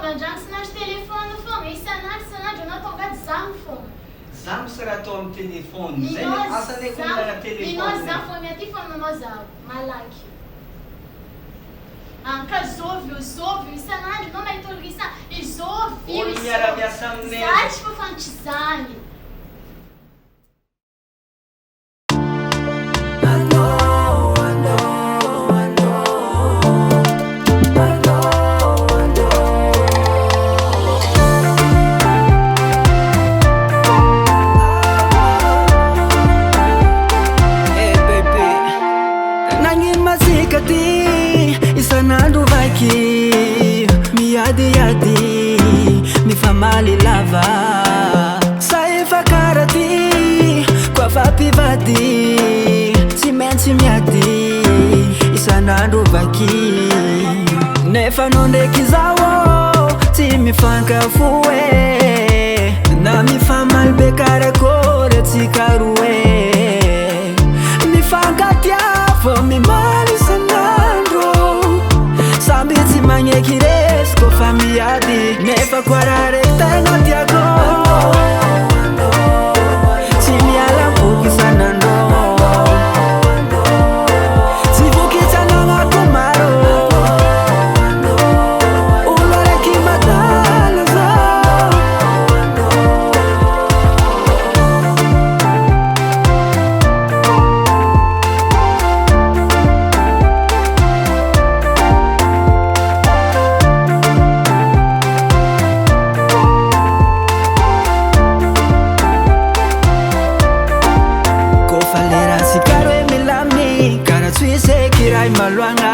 Andragno sy telefôny fogna isan'andro anao tonga de zaho fogna. Zaho misy raha atao amin'ny telefôny zay asany koa telefôny. Minao zaho fogna aty fa nanao zaho malaky. Ka zovy isan'andro anao mahita olo isa izovy io. Olo miara-miasa aminay. Za tsy fafantry zany. Isan'andro vaky miady mifamaly lava sa efa karaty koa fampivady tsy maintsy miady isan'andro vaky nefa no ndraiky zao tsy mifankafoe na mifamaly be karakory atsika roe mifankatiava mimaly isan'andro samby tsy magneky resy kofa miady nefa koa raha raiky tegna tiako tsy miala-boky isan'andro tsy vokitsananako maro olo araiky madala zao maloagna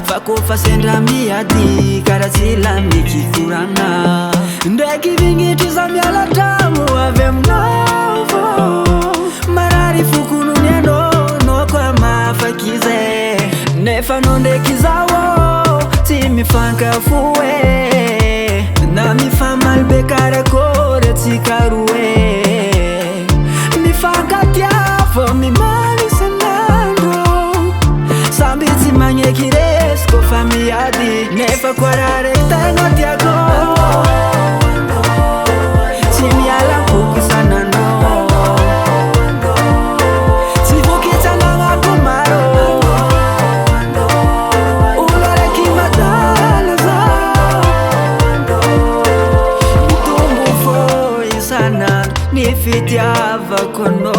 fa kofa sendra miady karaha tsy lamiky koragna ndraiky vignitry za miala-dragno avy aminao vô marary fokonony anao koa mafaky zay nefa anao ndraiky zao tsy mifankafoe na mifamaly be karakory atsika roe mifankatiava mimaly isan'andro samby tsy magneky resy kofa miady nefa koa raha raiky tegna tiako tsy miala-boky isan'andro tsy vokitsananako maro olo araiky madala zao mitombo fô isan'andro ny fitiavako anao